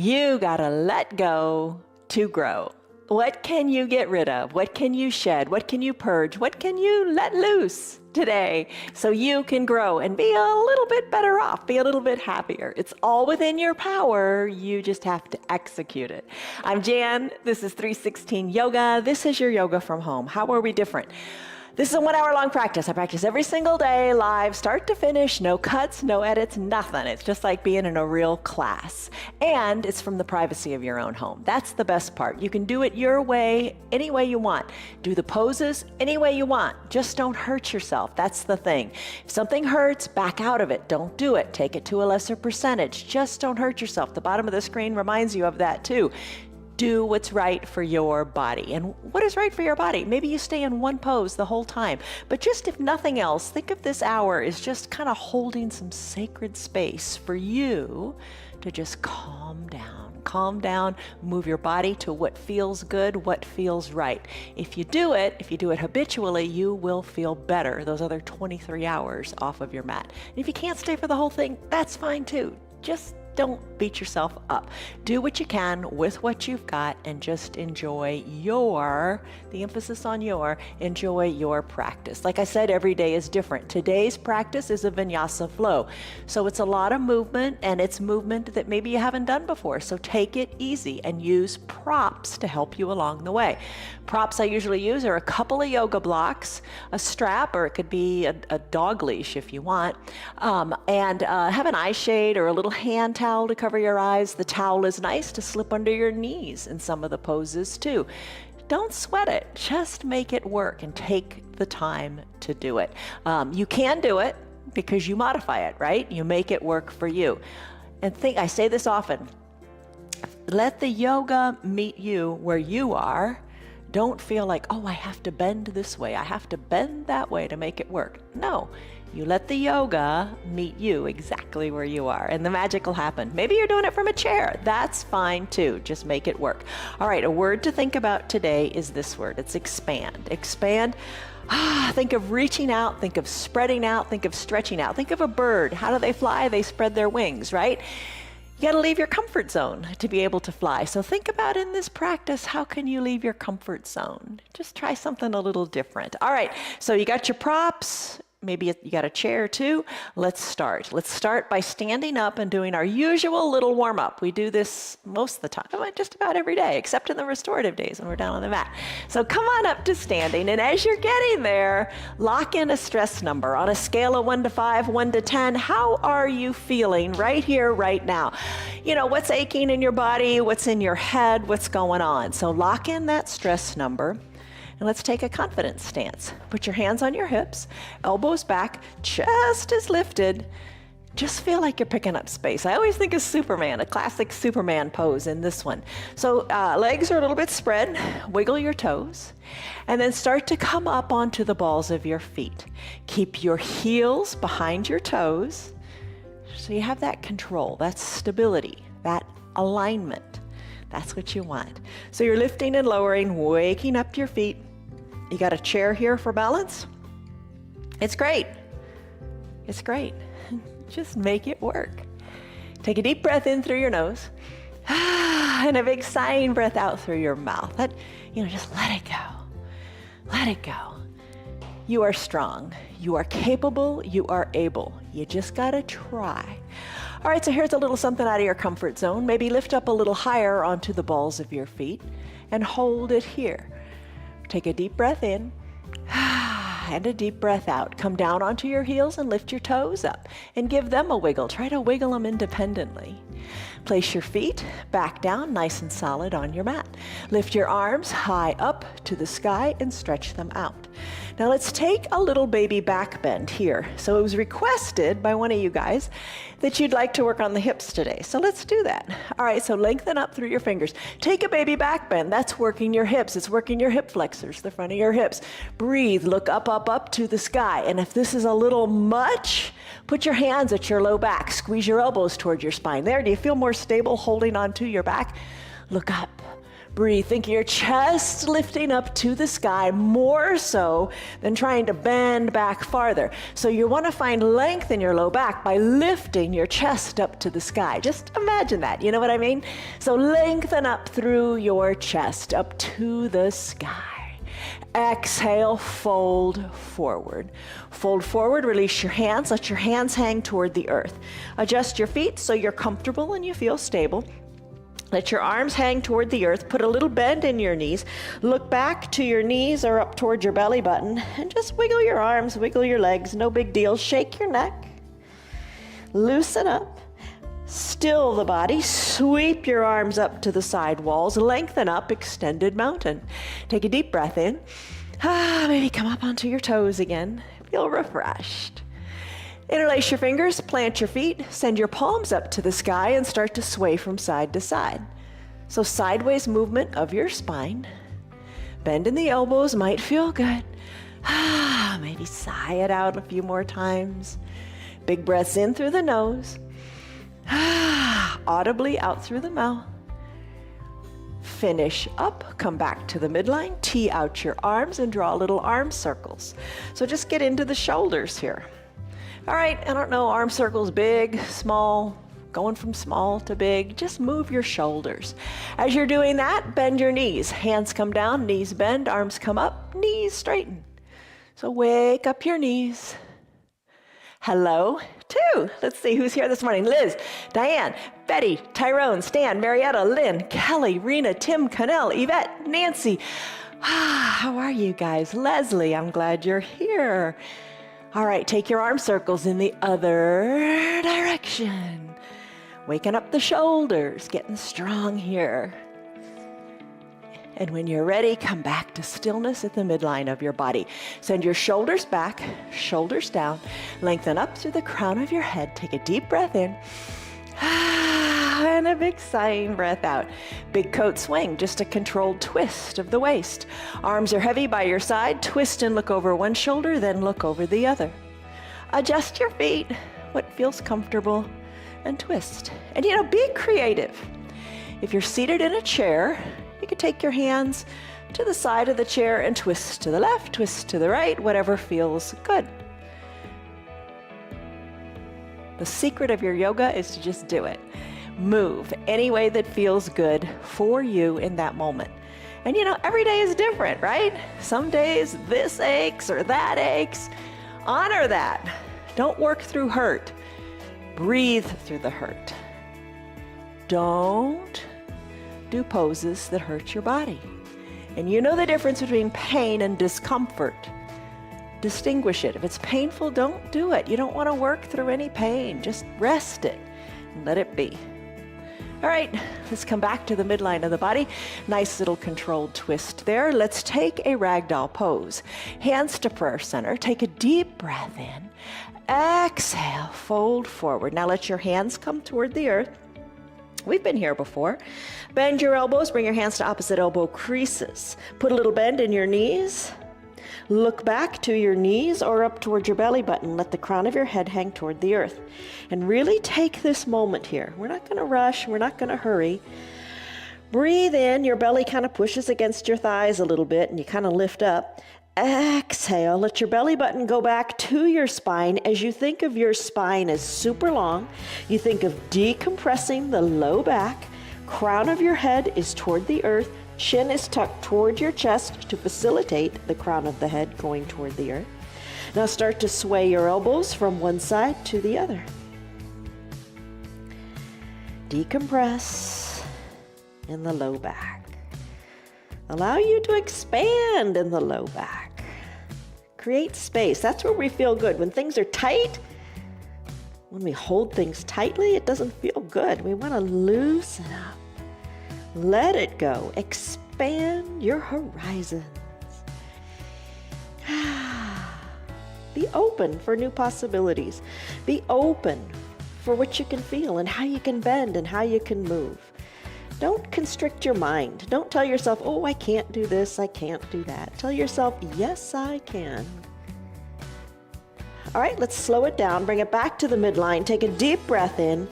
You gotta let go to grow. What can you get rid of? What can you shed? What can you purge? What can you let loose today so you can grow and be a little bit better off, be a little bit happier? It's all within your power. You just have to execute it. I'm Jan. This is 316 Yoga. This is your yoga from home. How are we different? This is a 1 hour long practice. I practice every single day, live, start to finish, no cuts, no edits, nothing. It's just like being in a real class. And it's from the privacy of your own home. That's the best part. You can do it your way, any way you want. Do the poses any way you want. Just don't hurt yourself. That's the thing. If something hurts, back out of it. Don't do it. Take it to a lesser percentage. Just don't hurt yourself. The bottom of the screen reminds you of that too. Do what's right for your body. And what is right for your body? Maybe you stay in one pose the whole time, but just if nothing else, think of this hour as just kind of holding some sacred space for you to just calm down, move your body to what feels good, what feels right. If you do it habitually, you will feel better those other 23 hours off of your mat. And if you can't stay for the whole thing, that's fine too. Just don't beat yourself up. Do what you can with what you've got and just enjoy the emphasis on enjoy your practice. Like I said, every day is different. Today's practice is a vinyasa flow. So it's a lot of movement, and it's movement that maybe you haven't done before. So take it easy and use props to help you along the way. Props I usually use are a couple of yoga blocks, a strap, or it could be a dog leash if you want, and have an eye shade or a little hand towel to cover your eyes. The towel is nice to slip under your knees in some of the poses too. Don't sweat it, just make it work and take the time to do it. You can do it because you modify it, right? You make it work for you. And I say this often, let the yoga meet you where you are. Don't feel like, oh, I have to bend this way, I have to bend that way to make it work. No, you let the yoga meet you exactly where you are, and the magic will happen. Maybe you're doing it from a chair. That's fine too. Just make it work. All right, a word to think about today is this word. It's expand. Expand. Think of reaching out, think of spreading out, think of stretching out. Think of a bird. How do they fly? They spread their wings, right? You got to leave your comfort zone to be able to fly. So think about in this practice, how can you leave your comfort zone? Just try something a little different. All right, so you got your props. Maybe you got a chair too. Let's start. Let's start by standing up and doing our usual little warm up. We do this most of the time, just about every day, except in the restorative days when we're down on the mat. So come on up to standing, and as you're getting there, lock in a stress number. On a scale of 1 to 5, 1 to 10, how are you feeling right here, right now? You know, what's aching in your body, what's in your head, what's going on? So lock in that stress number. And let's take a confidence stance. Put your hands on your hips, elbows back, chest is lifted. Just feel like you're picking up space. I always think of Superman, a classic Superman pose in this one. So legs are a little bit spread, wiggle your toes, and then start to come up onto the balls of your feet. Keep your heels behind your toes, so you have that control, that stability, that alignment. That's what you want. So you're lifting and lowering, waking up your feet. You got a chair here for balance? It's great. It's great. Just make it work. Take a deep breath in through your nose and a big sighing breath out through your mouth. Just let it go. Let it go. You are strong. You are capable. You are able. You just got to try. All right, so here's a little something out of your comfort zone. Maybe lift up a little higher onto the balls of your feet and hold it here. Take a deep breath in and a deep breath out. Come down onto your heels and lift your toes up and give them a wiggle. Try to wiggle them independently. Place your feet back down nice and solid on your mat. Lift your arms high up to the sky and stretch them out. Now let's take a little baby back bend here. So it was requested by one of you guys that you'd like to work on the hips today. So let's do that. All right, so lengthen up through your fingers. Take a baby back bend. That's working your hips. It's working your hip flexors, the front of your hips. Breathe, look up, up, up to the sky. And if this is a little much, put your hands at your low back. Squeeze your elbows toward your spine. There, do you feel more stable holding onto your back? Look up. Breathe. Think of your chest lifting up to the sky more so than trying to bend back farther. So you want to find length in your low back by lifting your chest up to the sky. Just imagine that. You know what I mean? So lengthen up through your chest up to the sky. Exhale, fold forward. Fold forward, release your hands. Let your hands hang toward the earth. Adjust your feet so you're comfortable and you feel stable. Let your arms hang toward the earth. Put a little bend in your knees. Look back to your knees or up toward your belly button and just wiggle your arms, wiggle your legs. No big deal. Shake your neck. Loosen up. Still the body. Sweep your arms up to the side walls. Lengthen up, extended mountain. Take a deep breath in. Maybe come up onto your toes again. Feel refreshed. Interlace your fingers, plant your feet, send your palms up to the sky and start to sway from side to side. So sideways movement of your spine. Bend in the elbows might feel good. Maybe sigh it out a few more times. Big breaths in through the nose. Audibly out through the mouth. Finish up, come back to the midline, tee out your arms and draw little arm circles. So just get into the shoulders here. All right, I don't know, arm circles, big, small, going from small to big. Just move your shoulders. As you're doing that, bend your knees. Hands come down, knees bend, arms come up, knees straighten. So wake up your knees. Hello, two. Let's see who's here this morning. Liz, Diane, Betty, Tyrone, Stan, Marietta, Lynn, Kelly, Rena, Tim, Connell, Yvette, Nancy. How are you guys? Leslie, I'm glad you're here. All right, take your arm circles in the other direction. Waking up the shoulders, getting strong here. And when you're ready, come back to stillness at the midline of your body. Send your shoulders back, shoulders down. Lengthen up through the crown of your head. Take a deep breath in. And a big sighing breath out. Big coat swing, just a controlled twist of the waist. Arms are heavy by your side. Twist and look over one shoulder, then look over the other. Adjust your feet, what feels comfortable, and twist. And be creative. If you're seated in a chair, you could take your hands to the side of the chair and twist to the left, twist to the right, whatever feels good. The secret of your yoga is to just do it. Move any way that feels good for you in that moment. And every day is different, right? Some days this aches or that aches. Honor that. Don't work through hurt. Breathe through the hurt. Don't do poses that hurt your body. And you know the difference between pain and discomfort. Distinguish it. If it's painful, don't do it. You don't want to work through any pain. Just rest it and let it be. All right, let's come back to the midline of the body. Nice little controlled twist there. Let's take a ragdoll pose. Hands to prayer center. Take a deep breath in. Exhale, fold forward. Now let your hands come toward the earth. We've been here before. Bend your elbows. Bring your hands to opposite elbow creases. Put a little bend in your knees. Look back to your knees or up toward your belly button. Let the crown of your head hang toward the earth. And really take this moment here. We're not going to rush. We're not going to hurry. Breathe in. Your belly kind of pushes against your thighs a little bit and you kind of lift up. Exhale. Let your belly button go back to your spine. As you think of your spine as super long, you think of decompressing the low back. Crown of your head is toward the earth. Chin is tucked toward your chest to facilitate the crown of the head going toward the earth. Now start to sway your elbows from one side to the other. Decompress in the low back. Allow you to expand in the low back. Create space. That's where we feel good. When things are tight, when we hold things tightly, it doesn't feel good. We want to loosen up. Let it go. Expand your horizons. Be open for new possibilities. Be open for what you can feel and how you can bend and how you can move. Don't constrict your mind. Don't tell yourself, oh, I can't do this, I can't do that. Tell yourself, yes, I can. All right, let's slow it down. Bring it back to the midline. Take a deep breath in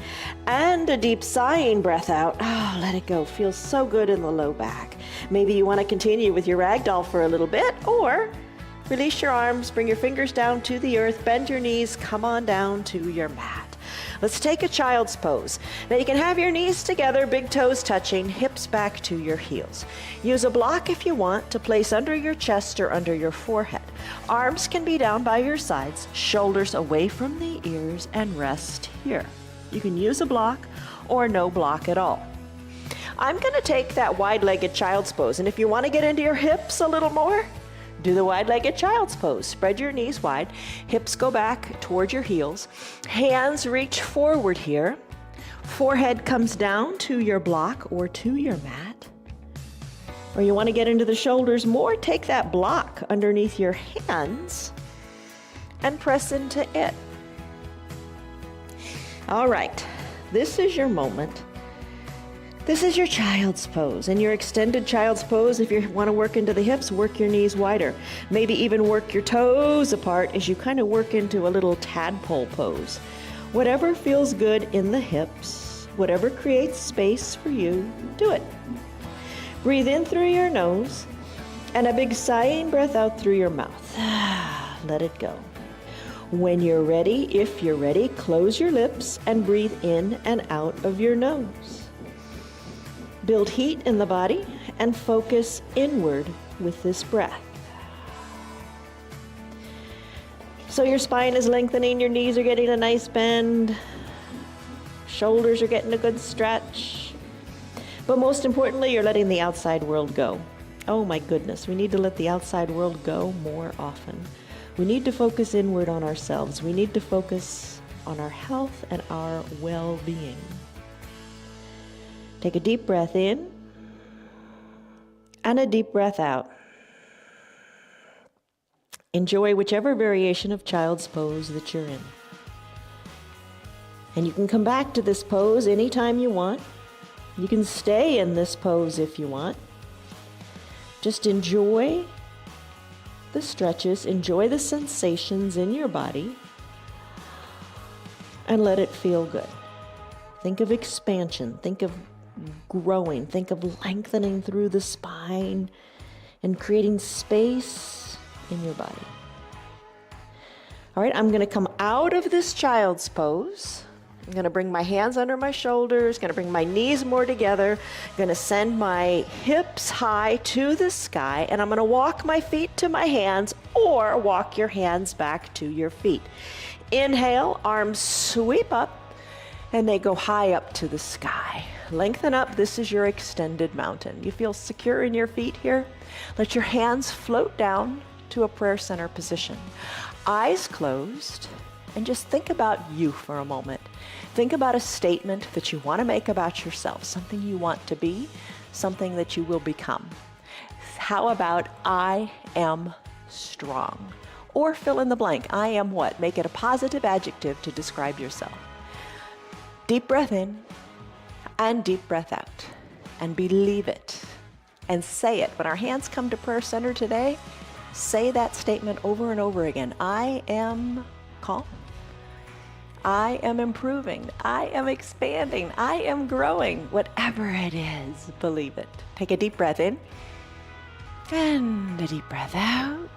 and a deep sighing breath out. Oh, let it go. Feels so good in the low back. Maybe you want to continue with your ragdoll for a little bit, or release your arms, bring your fingers down to the earth, bend your knees, come on down to your mat. Let's take a child's pose. Now you can have your knees together, big toes touching, hips back to your heels. Use a block if you want to place under your chest or under your forehead. Arms can be down by your sides, shoulders away from the ears, and rest here. You can use a block or no block at all. I'm going to take that wide-legged child's pose, and if you want to get into your hips a little more, do the wide-legged child's pose. Spread your knees wide, hips go back toward your heels, hands reach forward here, forehead comes down to your block or to your mat. Or you want to get into the shoulders more, take that block underneath your hands and press into it. All right, this is your moment. This is your child's pose. And your extended child's pose, if you want to work into the hips, work your knees wider. Maybe even work your toes apart as you kind of work into a little tadpole pose. Whatever feels good in the hips, whatever creates space for you, do it. Breathe in through your nose and a big sighing breath out through your mouth. Let it go. When you're ready, if you're ready, close your lips and breathe in and out of your nose. Build heat in the body and focus inward with this breath. So your spine is lengthening, your knees are getting a nice bend, shoulders are getting a good stretch. But most importantly, you're letting the outside world go. Oh my goodness, we need to let the outside world go more often. We need to focus inward on ourselves. We need to focus on our health and our well-being. Take a deep breath in and a deep breath out. Enjoy whichever variation of child's pose that you're in. And you can come back to this pose anytime you want. You can stay in this pose if you want. Just enjoy the stretches, enjoy the sensations in your body, and let it feel good. Think of expansion, think of growing, think of lengthening through the spine and creating space in your body. All right, I'm going to come out of this child's pose. I'm going to bring my hands under my shoulders, going to bring my knees more together, going to send my hips high to the sky, and I'm going to walk my feet to my hands or walk your hands back to your feet. Inhale, arms sweep up, and they go high up to the sky. Lengthen up. This is your extended mountain. You feel secure in your feet here? Let your hands float down to a prayer center position. Eyes closed, and just think about you for a moment. Think about a statement that you want to make about yourself, something you want to be, something that you will become. How about I am strong? Or fill in the blank. I am what? Make it a positive adjective to describe yourself. Deep breath in and deep breath out, and believe it and say it. When our hands come to prayer center today, say that statement over and over again. I am calm. I am improving. I am expanding. I am growing. Whatever it is, believe it. Take a deep breath in and a deep breath out.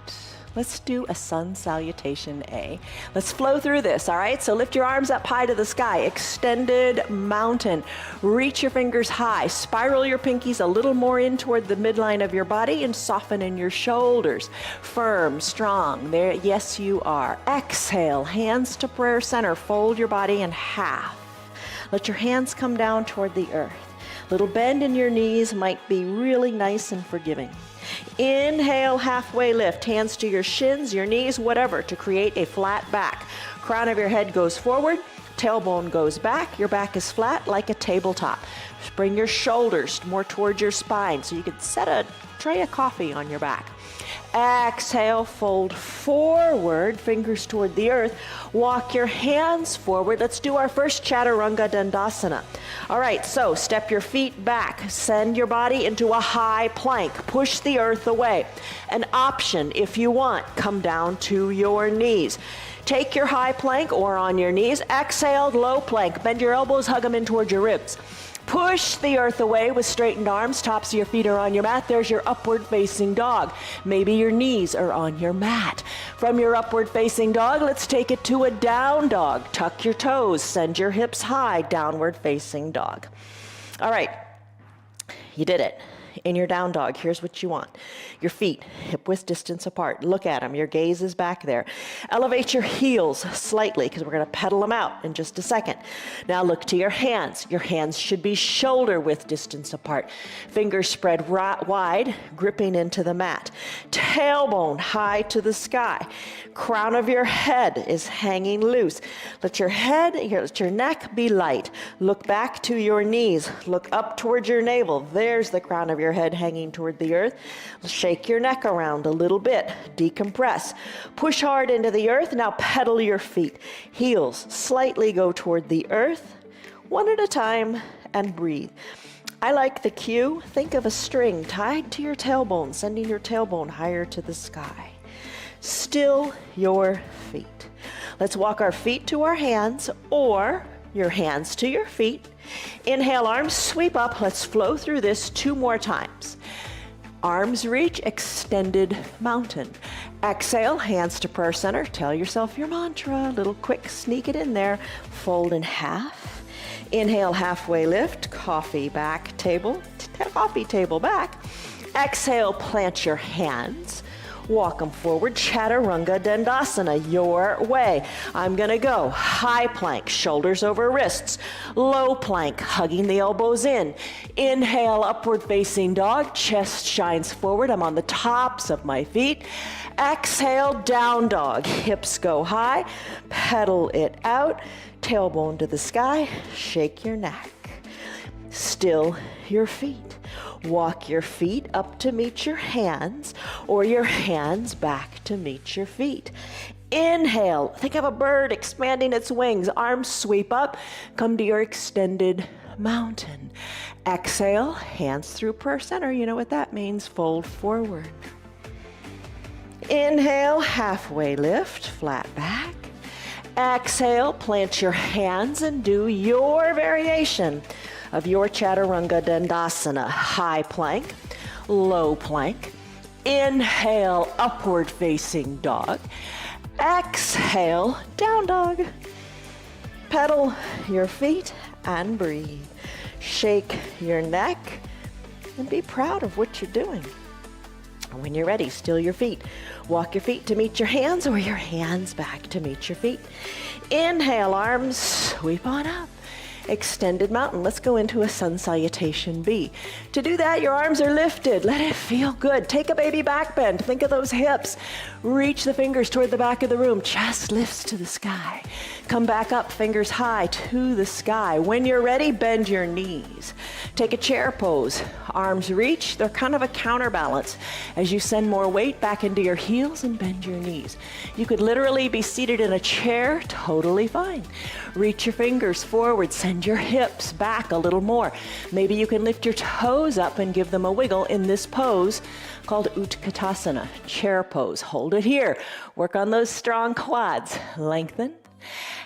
Let's do a sun salutation A. Let's flow through this, all right? So lift your arms up high to the sky, extended mountain. Reach your fingers high. Spiral your pinkies a little more in toward the midline of your body and soften in your shoulders. Firm, strong. There, yes, you are. Exhale, hands to prayer center. Fold your body in half. Let your hands come down toward the earth. Little bend in your knees might be really nice and forgiving. Inhale, halfway lift, hands to your shins, your knees, whatever, to create a flat back. Crown of your head goes forward, tailbone goes back, your back is flat like a tabletop. Bring your shoulders more towards your spine so you can set a tray of coffee on your back. Exhale, fold forward, fingers toward the earth. Walk your hands forward. Let's do our first Chaturanga Dandasana. All right, so step your feet back. Send your body into a high plank. Push the earth away. An option, if you want, come down to your knees. Take your high plank or on your knees. Exhale, low plank. Bend your elbows, hug them in toward your ribs. Push the earth away with straightened arms. Tops of your feet are on your mat. There's your upward facing dog. Maybe your knees are on your mat. From your upward facing dog, let's take it to a down dog. Tuck your toes, send your hips high, downward facing dog. All right, you did it. In your down dog, here's what you want. Your feet hip-width distance apart. Look at them. Your gaze is back there. Elevate your heels slightly because we're going to pedal them out in just a second. Now look to your hands. Your hands should be shoulder-width distance apart. Fingers spread wide, gripping into the mat. Tailbone high to the sky. Crown of your head is hanging loose. Let your neck be light. Look back to your knees. Look up towards your navel. There's the crown of your head hanging toward the earth. Shake your neck around a little bit. Decompress. Push hard into the earth. Now pedal your feet. Heels slightly go toward the earth, one at a time, and breathe. I like the cue. Think of a string tied to your tailbone, sending your tailbone higher to the sky. Still your feet. Let's walk our feet to our hands or your hands to your feet. Inhale, arms sweep up. Let's flow through this 2 more times. Arms reach, extended mountain. Exhale, hands to prayer center. Tell yourself your mantra. Little quick, sneak it in there. Fold in half. Inhale, halfway lift. Coffee back table. Coffee table back. Exhale, plant your hands. Walk them forward, Chaturanga Dandasana, your way. I'm gonna go high plank, shoulders over wrists. Low plank, hugging the elbows in. Inhale, upward facing dog, chest shines forward. I'm on the tops of my feet. Exhale, down dog, hips go high. Pedal it out, tailbone to the sky, shake your neck. Still your feet. Walk your feet up to meet your hands or your hands back to meet your feet. Inhale, think of a bird expanding its wings. Arms sweep up, come to your extended mountain. Exhale, hands through prayer center. You know what that means, fold forward. Inhale, halfway lift, flat back. Exhale, plant your hands and do your variation of your Chaturanga Dandasana. High plank, low plank. Inhale, upward facing dog. Exhale, down dog. Pedal your feet and breathe. Shake your neck and be proud of what you're doing. When you're ready, still your feet. Walk your feet to meet your hands or your hands back to meet your feet. Inhale, arms sweep on up. Extended mountain. Let's go into a sun salutation B. To do that, your arms are lifted. Let it feel good. Take a baby back bend. Think of those hips. Reach the fingers toward the back of the room. Chest lifts to the sky. Come back up, fingers high to the sky. When you're ready, bend your knees. Take a chair pose. Arms reach. They're kind of a counterbalance as you send more weight back into your heels and bend your knees. You could literally be seated in a chair, totally fine. Reach your fingers forward. Send your hips back a little more. Maybe you can lift your toes up and give them a wiggle in this pose called Utkatasana, chair pose. Hold it here. Work on those strong quads. Lengthen.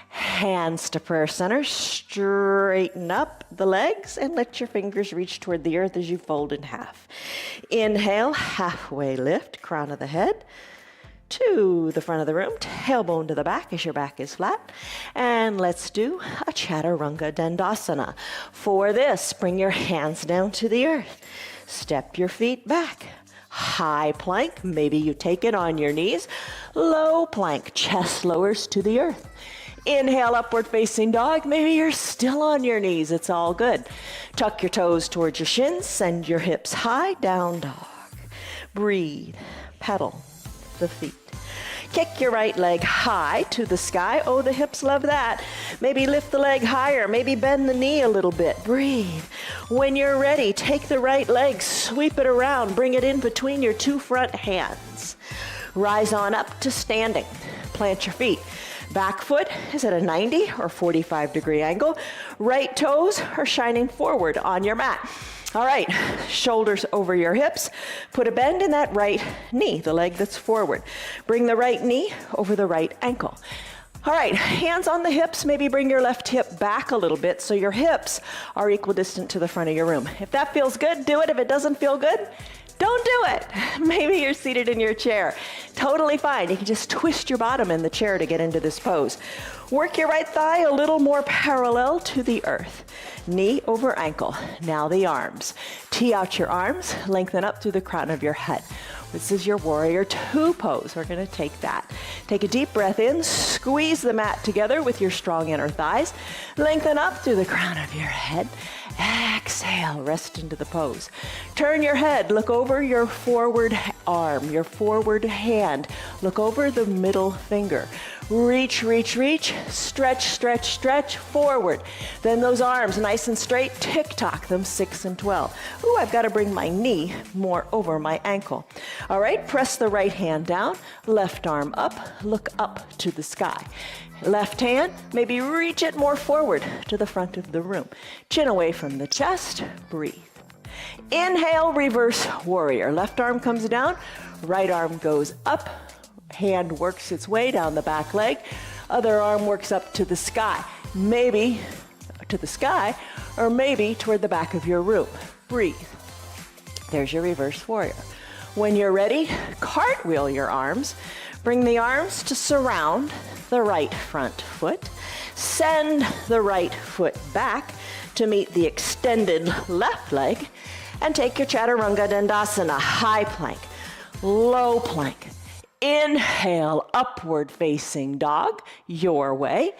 Hands to prayer center. Straighten up the legs and let your fingers reach toward the earth as you fold in half. Inhale, halfway lift, crown of the head to the front of the room, tailbone to the back as your back is flat. And let's do a Chaturanga Dandasana. For this, bring your hands down to the earth. Step your feet back. High plank, maybe you take it on your knees. Low plank, chest lowers to the earth. Inhale, upward facing dog. Maybe you're still on your knees. It's all good. Tuck your toes towards your shins. Send your hips high, down dog. Breathe. Pedal the feet. Kick your right leg high to the sky. Oh, the hips love that. Maybe lift the leg higher. Maybe bend the knee a little bit. Breathe. When you're ready, take the right leg, sweep it around, bring it in between your 2 front hands. Rise on up to standing. Plant your feet. Back foot is at a 90 or 45-degree angle. Right toes are shining forward on your mat. All right, shoulders over your hips. Put a bend in that right knee, the leg that's forward. Bring the right knee over the right ankle. All right, hands on the hips. Maybe bring your left hip back a little bit so your hips are equidistant to the front of your room. If that feels good, do it. If it doesn't feel good, don't do it. Maybe you're seated in your chair. Totally fine. You can just twist your bottom in the chair to get into this pose. Work your right thigh a little more parallel to the earth. Knee over ankle. Now the arms. Tee out your arms, lengthen up through the crown of your head. This is your warrior two pose. We're going to take that. Take a deep breath in, squeeze the mat together with your strong inner thighs. Lengthen up through the crown of your head. Exhale, rest into the pose. Turn your head, look over your forward arm, your forward hand. Look over the middle finger. Reach, reach, reach, stretch, stretch, stretch, forward. Then those arms nice and straight, tick-tock them 6 and 12. Ooh, I've got to bring my knee more over my ankle. All right, press the right hand down, left arm up, look up to the sky. Left hand, maybe reach it more forward to the front of the room. Chin away from the chest, breathe. Inhale, reverse warrior. Left arm comes down, right arm goes up. Hand works its way down the back leg. Other arm works up to the sky. Maybe to the sky, or maybe toward the back of your room. Breathe. There's your reverse warrior. When you're ready, cartwheel your arms. Bring the arms to surround the right front foot. Send the right foot back to meet the extended left leg. And take your Chaturanga Dandasana, high plank, low plank. Inhale, upward facing dog, your way.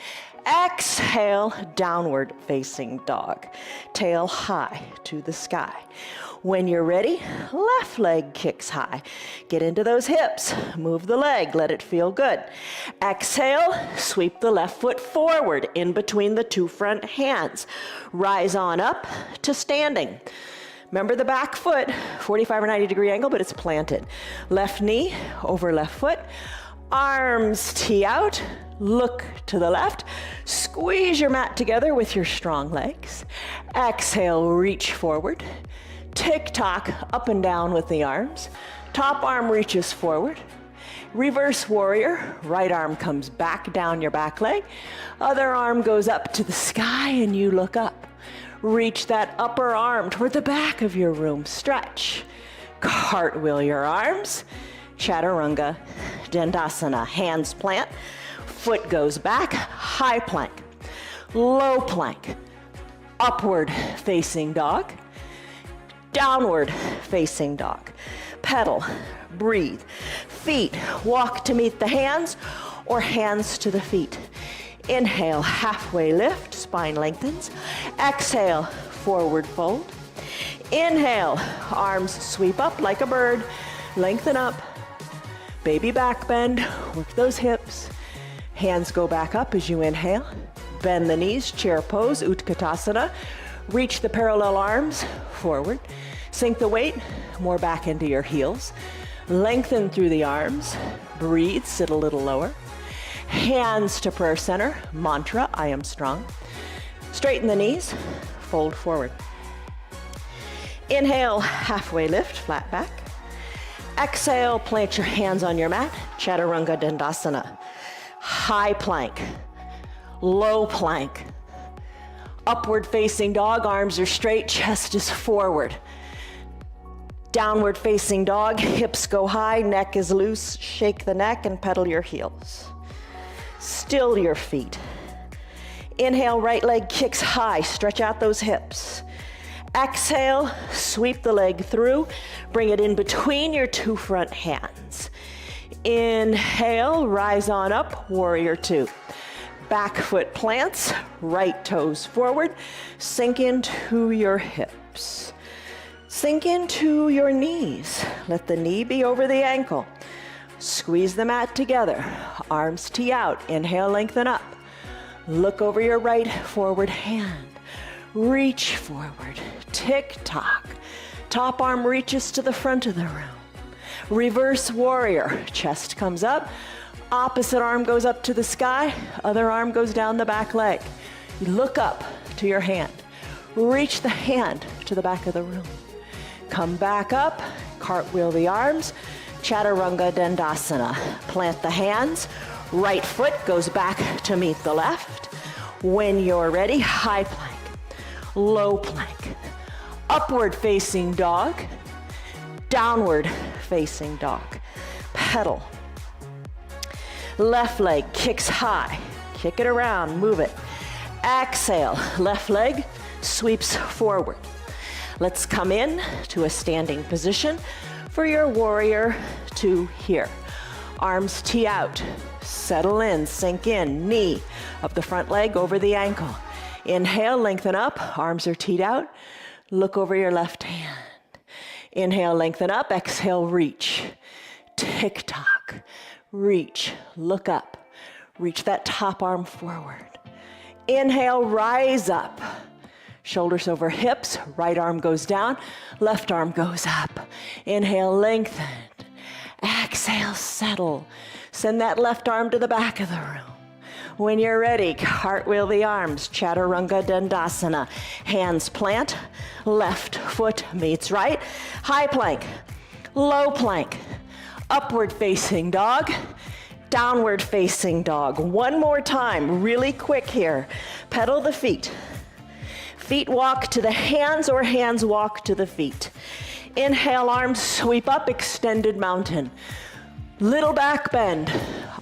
Exhale, downward facing dog. Tail high to the sky. When you're ready, left leg kicks high. Get into those hips. Move the leg. Let it feel good. Exhale, sweep the left foot forward in between the two front hands. Rise on up to standing. Remember the back foot, 45 or 90 degree angle, but it's planted. Left knee over left foot. Arms tee out. Look to the left. Squeeze your mat together with your strong legs. Exhale, reach forward. Tick-tock up and down with the arms. Top arm reaches forward. Reverse warrior. Right arm comes back down your back leg. Other arm goes up to the sky and you look up. Reach that upper arm toward the back of your room. Stretch. Cartwheel your arms. Chaturanga Dandasana. Hands plant. Foot goes back. High plank. Low plank. Upward facing dog. Downward facing dog. Pedal. Breathe. Feet walk to meet the hands or hands to the feet. Inhale, halfway lift, spine lengthens. Exhale, forward fold. Inhale, arms sweep up like a bird. Lengthen up. Baby back bend, work those hips. Hands go back up as you inhale. Bend the knees, chair pose, Utkatasana. Reach the parallel arms forward. Sink the weight more back into your heels. Lengthen through the arms. Breathe, sit a little lower. Hands to prayer center, mantra, I am strong. Straighten the knees, fold forward. Inhale, halfway lift, flat back. Exhale, plant your hands on your mat, Chaturanga Dandasana. High plank, low plank. Upward facing dog, arms are straight, chest is forward. Downward facing dog, hips go high, neck is loose. Shake the neck and pedal your heels. Still your feet. Inhale, right leg kicks high. Stretch out those hips. Exhale, sweep the leg through. Bring it in between your two front hands. Inhale, rise on up, warrior two. Back foot plants, right toes forward. Sink into your hips. Sink into your knees. Let the knee be over the ankle. Squeeze the mat together. Arms tee out. Inhale, lengthen up. Look over your right forward hand. Reach forward. Tick-tock. Top arm reaches to the front of the room. Reverse warrior. Chest comes up. Opposite arm goes up to the sky. Other arm goes down the back leg. You look up to your hand. Reach the hand to the back of the room. Come back up. Cartwheel the arms. Chaturanga Dandasana. Plant the hands. Right foot goes back to meet the left. When you're ready, high plank, low plank, upward facing dog, downward facing dog. Pedal. Left leg kicks high. Kick it around, move it. Exhale, left leg sweeps forward. Let's come in to a standing position for your warrior two here. Arms tee out, settle in, sink in, knee of the front leg over the ankle. Inhale, lengthen up, arms are teed out. Look over your left hand. Inhale, lengthen up, exhale, reach. Tick-tock, reach, look up. Reach that top arm forward. Inhale, rise up. Shoulders over hips, right arm goes down, left arm goes up. Inhale, lengthen. Exhale, settle. Send that left arm to the back of the room. When you're ready, cartwheel the arms, Chaturanga Dandasana. Hands plant, left foot meets right. High plank, low plank, upward facing dog, downward facing dog. One more time, really quick here. Pedal the feet. Feet walk to the hands or hands walk to the feet. Inhale, arms sweep up, extended mountain. Little back bend.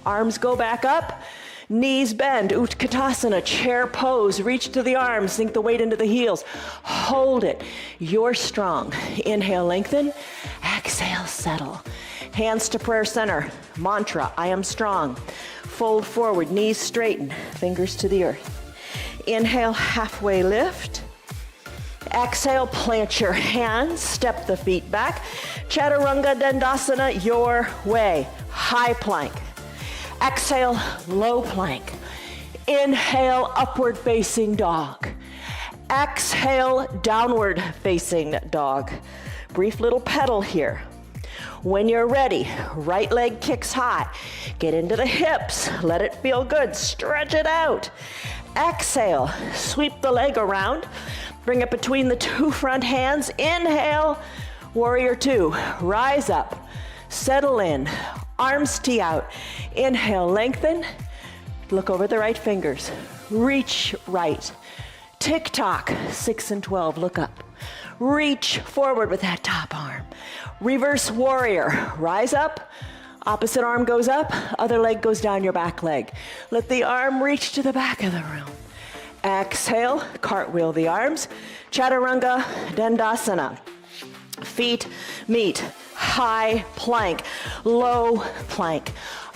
Arms go back up, knees bend. Utkatasana, chair pose. Reach to the arms, sink the weight into the heels. Hold it. You're strong. Inhale, lengthen. Exhale, settle. Hands to prayer center. Mantra, I am strong. Fold forward, knees straighten, fingers to the earth. Inhale, halfway lift. Exhale, plant your hands, step the feet back. Chaturanga Dandasana, your way. High plank. Exhale, low plank. Inhale, upward facing dog. Exhale, downward facing dog. Brief little pedal here. When you're ready, right leg kicks high. Get into the hips, let it feel good, stretch it out. Exhale, sweep the leg around, bring it between the two front hands. Inhale, warrior two, rise up, settle in, arms tee out. Inhale, lengthen, look over the right fingers, reach right. Tick-tock, 6 and 12, look up. Reach forward with that top arm. Reverse warrior, rise up, opposite arm goes up, other leg goes down your back leg. Let the arm reach to the back of the room. Exhale, cartwheel the arms, Chaturanga Dandasana. Feet meet, high plank, low plank,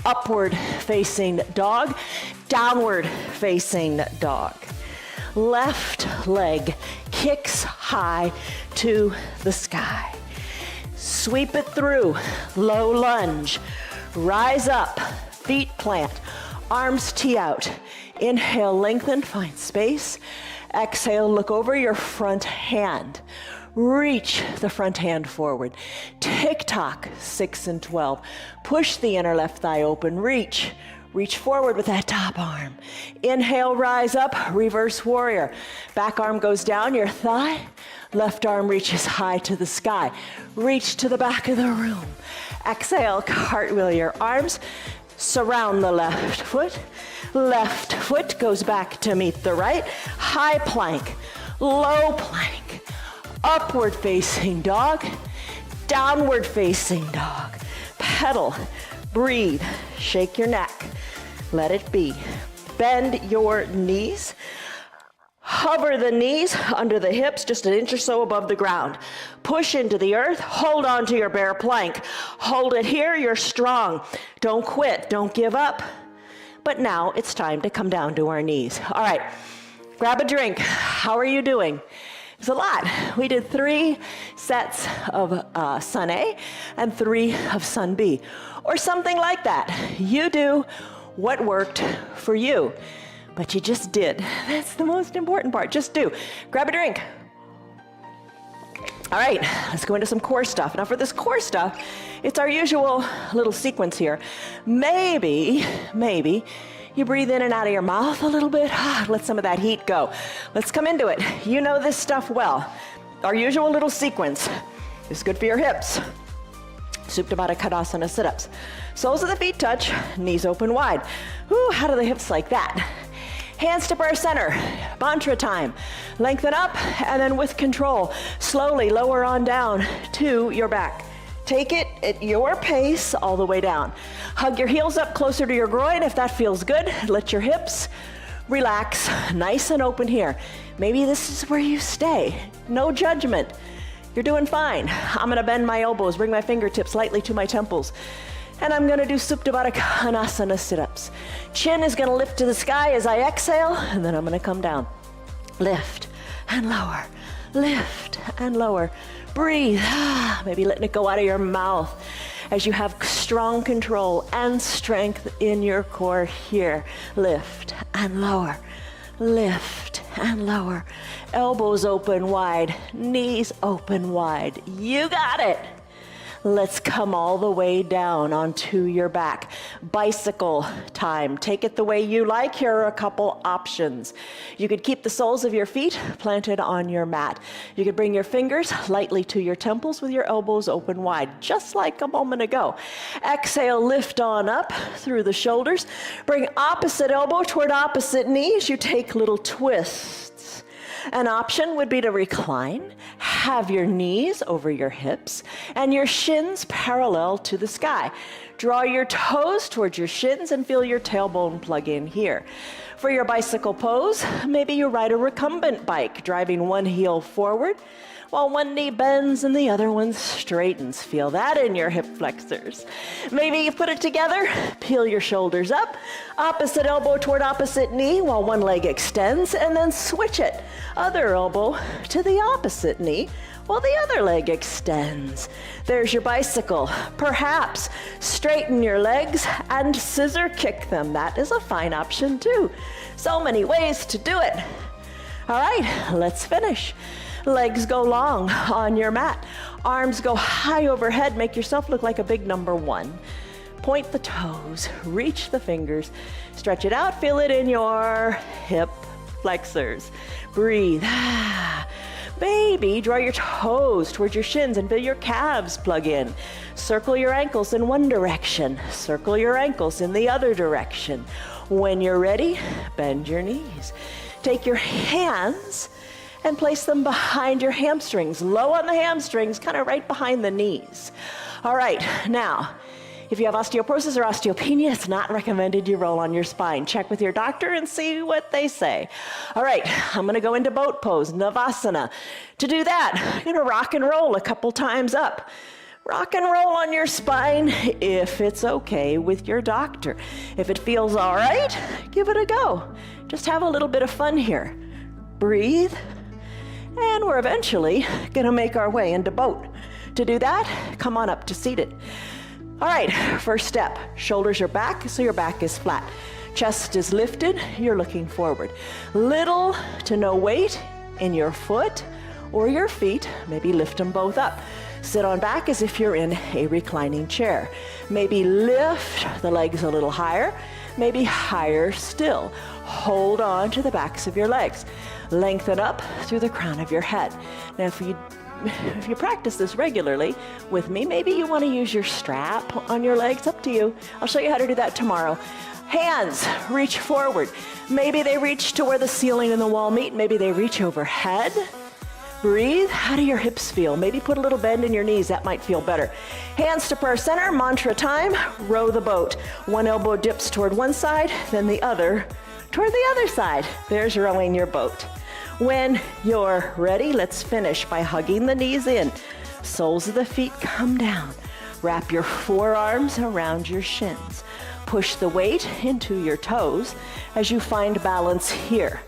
upward facing dog, downward facing dog. Left leg kicks high to the sky. Sweep it through, low lunge. Rise up, feet plant, arms tee out. Inhale, lengthen, find space. Exhale, look over your front hand. Reach the front hand forward. Tick-tock, 6 and 12. Push the inner left thigh open, reach. Reach forward with that top arm. Inhale, rise up, reverse warrior. Back arm goes down your thigh. Left arm reaches high to the sky. Reach to the back of the room. Exhale, cartwheel your arms. Surround the left foot. Left foot goes back to meet the right. High plank, low plank, upward facing dog, downward facing dog. Pedal, breathe, shake your neck. Let it be. Bend your knees. Hover the knees under the hips, just an inch or so above the ground. Push into the earth, hold on to your bear plank. Hold it here, you're strong. Don't quit, don't give up. But now it's time to come down to our knees. All right, grab a drink. How are you doing? It's a lot. We did 3 sets of Sun A and 3 of Sun B, or something like that. You do what worked for you, but you just did. That's the most important part. Just do. Grab a drink. All right, let's go into some core stuff. Now for this core stuff, it's our usual little sequence here. Maybe you breathe in and out of your mouth a little bit. Let some of that heat go. Let's come into it. You know this stuff well. Our usual little sequence is good for your hips. Supta Baddha Konasana sit-ups. Soles of the feet touch, knees open wide. Ooh, how do the hips like that? Hands to prayer center, mantra time. Lengthen up, and then with control, slowly lower on down to your back. Take it at your pace all the way down. Hug your heels up closer to your groin if that feels good. Let your hips relax, nice and open here. Maybe this is where you stay. No judgment. You're doing fine. I'm gonna bend my elbows, bring my fingertips lightly to my temples. And I'm gonna do Supta Baddha Konasana sit-ups. Chin is gonna lift to the sky as I exhale, and then I'm gonna come down. Lift and lower, lift and lower. Breathe, maybe letting it go out of your mouth as you have strong control and strength in your core here. Lift and lower, lift and lower. Elbows open wide, knees open wide. You got it. Let's come all the way down onto your back. Bicycle time. Take it the way you like. Here are a couple options. You could keep the soles of your feet planted on your mat. You could bring your fingers lightly to your temples with your elbows open wide, just like a moment ago. Exhale, lift on up through the shoulders. Bring opposite elbow toward opposite knee as you take little twists. An option would be to recline, have your knees over your hips, and your shins parallel to the sky. Draw your toes towards your shins and feel your tailbone plug in here. For your bicycle pose, maybe you ride a recumbent bike, driving one heel forward, while one knee bends and the other one straightens. Feel that in your hip flexors. Maybe you put it together, peel your shoulders up, opposite elbow toward opposite knee while one leg extends, and then switch it. Other elbow to the opposite knee while the other leg extends. There's your bicycle. Perhaps straighten your legs and scissor kick them. That is a fine option too. So many ways to do it. All right, let's finish. Legs go long on your mat. Arms go high overhead. Make yourself look like a big number 1. Point the toes, reach the fingers, stretch it out, feel it in your hip flexors. Breathe. Baby, draw your toes towards your shins and feel your calves plug in. Circle your ankles in one direction. Circle your ankles in the other direction. When you're ready, bend your knees. Take your hands and place them behind your hamstrings, low on the hamstrings, kind of right behind the knees. All right, now, if you have osteoporosis or osteopenia, it's not recommended you roll on your spine. Check with your doctor and see what they say. All right, I'm gonna go into boat pose, Navasana. To do that, I'm gonna rock and roll a couple times up. Rock and roll on your spine if it's okay with your doctor. If it feels all right, give it a go. Just have a little bit of fun here. Breathe. And we're eventually gonna make our way into boat. To do that, come on up to seated. All right, first step, shoulders are back, so your back is flat. Chest is lifted, you're looking forward. Little to no weight in your foot or your feet, maybe lift them both up. Sit on back as if you're in a reclining chair. Maybe lift the legs a little higher, maybe higher still. Hold on to the backs of your legs. Lengthen up through the crown of your head. Now, if you practice this regularly with me, maybe you want to use your strap on your legs. Up to you. I'll show you how to do that tomorrow. Hands reach forward. Maybe they reach to where the ceiling and the wall meet. Maybe they reach overhead. Breathe. How do your hips feel? Maybe put a little bend in your knees. That might feel better. Hands to prayer center. Mantra time. Row the boat. One elbow dips toward one side, then the other toward the other side. There's rowing your boat. When you're ready, let's finish by hugging the knees in. Soles of the feet come down. Wrap your forearms around your shins. Push the weight into your toes as you find balance here.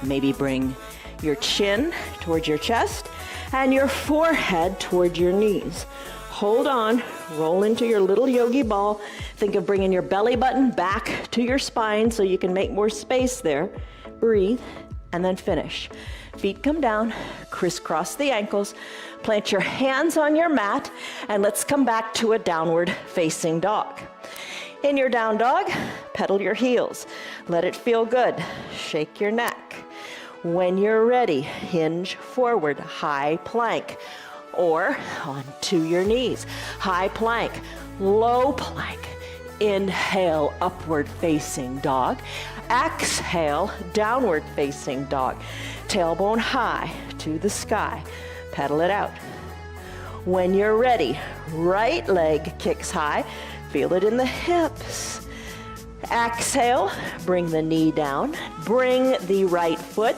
Maybe bring your chin towards your chest and your forehead toward your knees. Hold on, roll into your little yogi ball. Think of bringing your belly button back to your spine so you can make more space there. Breathe, and then finish. Feet come down, crisscross the ankles, plant your hands on your mat, and let's come back to a downward facing dog. In your down dog, pedal your heels. Let it feel good. Shake your neck. When you're ready, hinge forward, high plank. or onto your knees. High plank, low plank. Inhale, upward facing dog. Exhale, downward facing dog. Tailbone high to the sky. Pedal it out. When you're ready, right leg kicks high. Feel it in the hips. Exhale, bring the knee down. Bring the right foot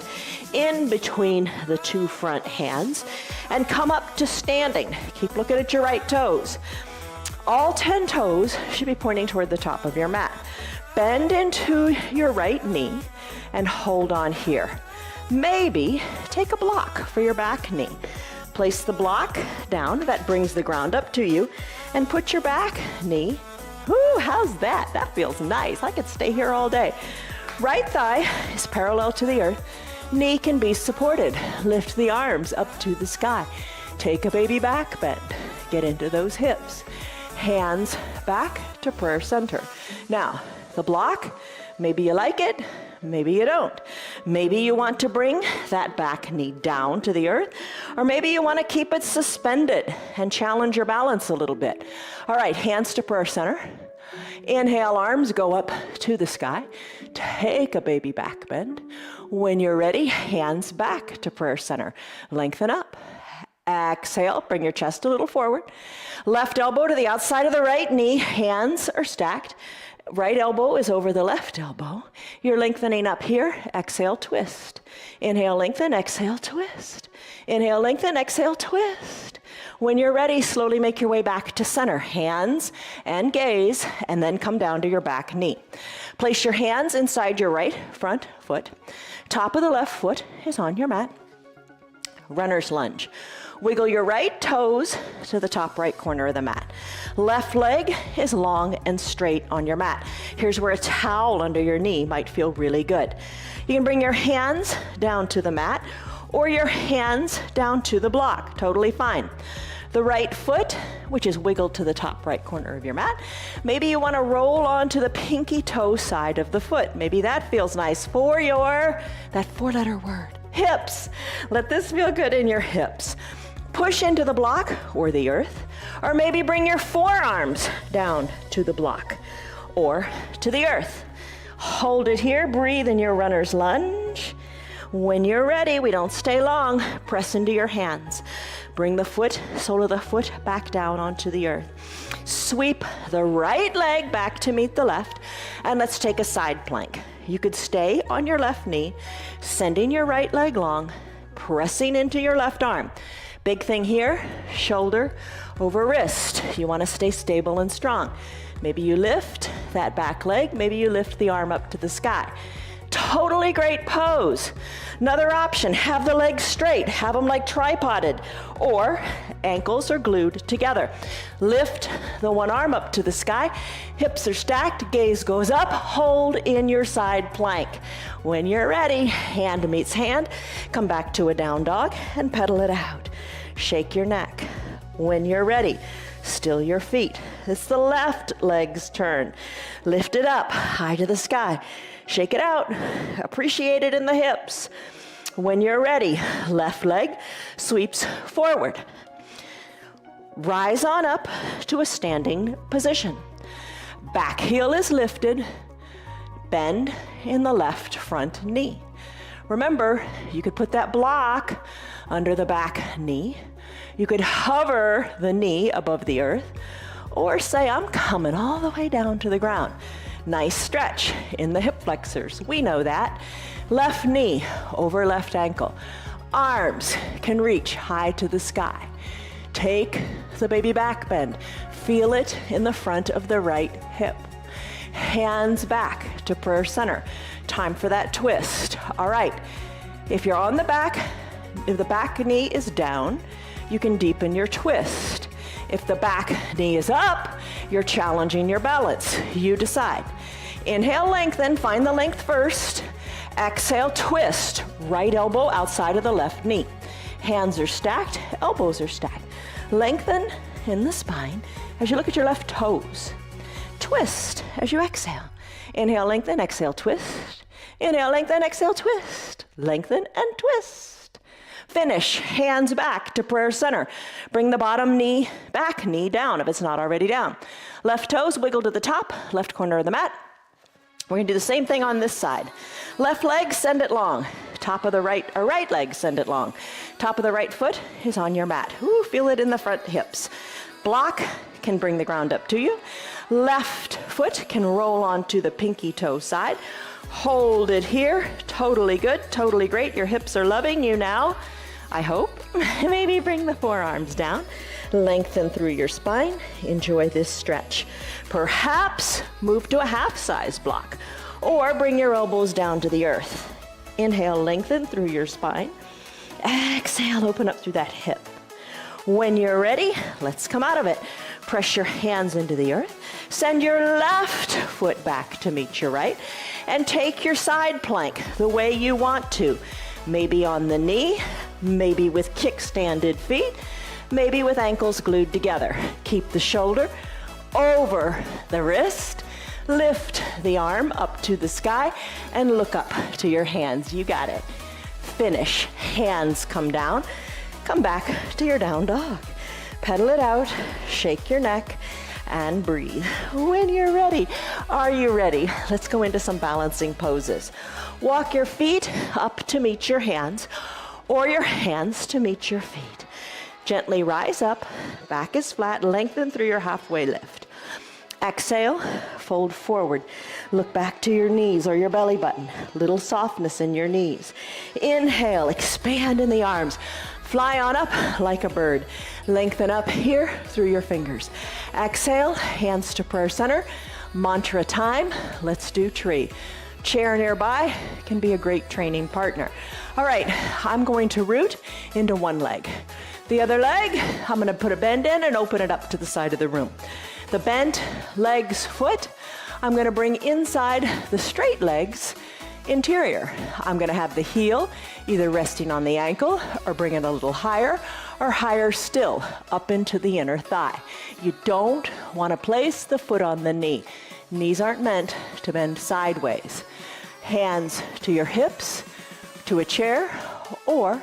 in between the two front hands and come up to standing. Keep looking at your right toes. All 10 toes should be pointing toward the top of your mat. Bend into your right knee and hold on here. Maybe take a block for your back knee. Place the block down, that brings the ground up to you, and put your back knee. Ooh, how's that? That feels nice. I could stay here all day. Right thigh is parallel to the earth. Knee can be supported. Lift the arms up to the sky. Take a baby back bend. Get into those hips. Hands back to prayer center. Now, the block, maybe you like it, maybe you don't. Maybe you want to bring that back knee down to the earth, or maybe you want to keep it suspended and challenge your balance a little bit. All right, hands to prayer center. Inhale, arms go up to the sky. Take a baby back bend. When you're ready, hands back to prayer center. Lengthen up. Exhale, bring your chest a little forward. Left elbow to the outside of the right knee. Hands are stacked. Right elbow is over the left elbow. You're lengthening up here. Exhale, twist. Inhale, lengthen. Exhale, twist. Inhale, lengthen. Exhale, twist. When you're ready, slowly make your way back to center. Hands and gaze, and then come down to your back knee. Place your hands inside your right front foot. Top of the left foot is on your mat. Runner's lunge. Wiggle your right toes to the top right corner of the mat. Left leg is long and straight on your mat. Here's where a towel under your knee might feel really good. You can bring your hands down to the mat or your hands down to the block. Totally fine. The right foot, which is wiggled to the top right corner of your mat. Maybe you want to roll onto the pinky toe side of the foot. Maybe that feels nice for that four-letter word, hips. Let this feel good in your hips. Push into the block or the earth, or maybe bring your forearms down to the block or to the earth. Hold it here, breathe in your runner's lunge. When you're ready, we don't stay long, press into your hands. Bring the foot, sole of the foot back down onto the earth. Sweep the right leg back to meet the left, and let's take a side plank. You could stay on your left knee, sending your right leg long, pressing into your left arm. Big thing here, shoulder over wrist. You want to stay stable and strong. Maybe you lift that back leg, maybe you lift the arm up to the sky. Totally great pose. Another option, have the legs straight, have them like tripoded, or ankles are glued together. Lift the one arm up to the sky, hips are stacked, gaze goes up, hold in your side plank. When you're ready, hand meets hand, come back to a down dog and pedal it out. Shake your neck. When you're ready, still your feet. It's the left leg's turn. Lift it up, high to the sky. Shake it out. Appreciate it in the hips. When you're ready, left leg sweeps forward. Rise on up to a standing position. Back heel is lifted. Bend in the left front knee. Remember, you could put that block under the back knee. You could hover the knee above the earth, or say, I'm coming all the way down to the ground. Nice stretch in the hip flexors. We know that. Left knee over left ankle. Arms can reach high to the sky. Take the baby back bend. Feel it in the front of the right hip. Hands back to prayer center. Time for that twist. All right. If you're on the back, if the back knee is down, you can deepen your twist. If the back knee is up, you're challenging your balance. You decide. Inhale, lengthen, find the length first. Exhale, twist. Right elbow outside of the left knee. Hands are stacked, elbows are stacked. Lengthen in the spine as you look at your left toes. Twist as you exhale. Inhale, lengthen, exhale, twist. Inhale, lengthen, exhale, twist. Lengthen and twist. Finish, hands back to prayer center. Bring the bottom knee back, knee down if it's not already down. Left toes wiggle to the top, left corner of the mat. We're gonna do the same thing on this side. Left leg, send it long. Top of the right leg, send it long. Top of the right foot is on your mat. Ooh, feel it in the front hips. Block can bring the ground up to you. Left foot can roll onto the pinky toe side. Hold it here, totally good, totally great. Your hips are loving you now, I hope. Maybe bring the forearms down. Lengthen through your spine. Enjoy this stretch. Perhaps move to a half size block or bring your elbows down to the earth. Inhale, lengthen through your spine. Exhale, open up through that hip. When you're ready, let's come out of it. Press your hands into the earth. Send your left foot back to meet your right. And take your side plank the way you want to. Maybe on the knee, maybe with kickstanded feet, maybe with ankles glued together. Keep the shoulder over the wrist. Lift the arm up to the sky and look up to your hands. You got it. Finish. Hands come down. Come back to your down dog. Pedal it out, shake your neck, and breathe. When you're ready, are you ready? Let's go into some balancing poses. Walk your feet up to meet your hands, or your hands to meet your feet. Gently rise up, back is flat, lengthen through your halfway lift. Exhale, fold forward. Look back to your knees or your belly button. Little softness in your knees. Inhale, expand in the arms. Fly on up like a bird. Lengthen up here through your fingers. Exhale, hands to prayer center. Mantra time. Let's do tree. Chair nearby can be a great training partner. All right, I'm going to root into one leg. The other leg, I'm going to put a bend in and open it up to the side of the room. The bent legs foot, I'm going to bring inside the straight legs interior. I'm going to have the heel either resting on the ankle or bring it a little higher, or higher still up into the inner thigh. You don't want to place the foot on the knee. Knees aren't meant to bend sideways. Hands to your hips, to a chair, or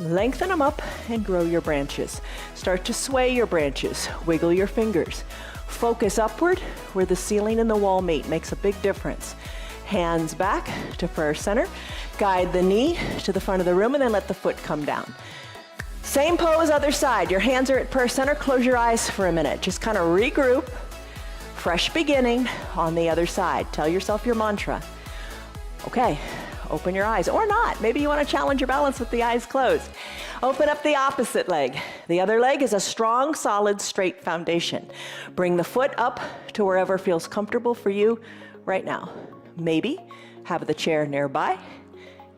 lengthen them up and grow your branches. Start to sway your branches, wiggle your fingers. Focus upward where the ceiling and the wall meet. Makes a big difference. Hands back to prayer center. Guide the knee to the front of the room and then let the foot come down. Same pose, other side. Your hands are at prayer center. Close your eyes for a minute. Just kind of regroup. Fresh beginning on the other side. Tell yourself your mantra. Okay, open your eyes, or not. Maybe you want to challenge your balance with the eyes closed. Open up the opposite leg. The other leg is a strong, solid, straight foundation. Bring the foot up to wherever feels comfortable for you right now. Maybe have the chair nearby.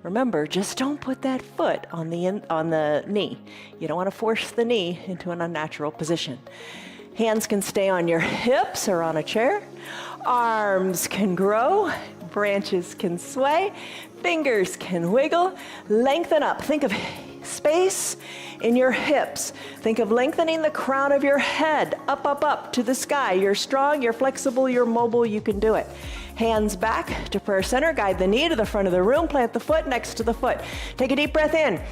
Remember, just don't put that foot on the knee. You don't want to force the knee into an unnatural position. Hands can stay on your hips or on a chair. Arms can grow. Branches can sway. Fingers can wiggle. Lengthen up. Think of space in your hips. Think of lengthening the crown of your head up, up, up to the sky. You're strong, you're flexible, you're mobile, you can do it. Hands back to prayer center. Guide the knee to the front of the room. Plant the foot next to the foot. Take a deep breath in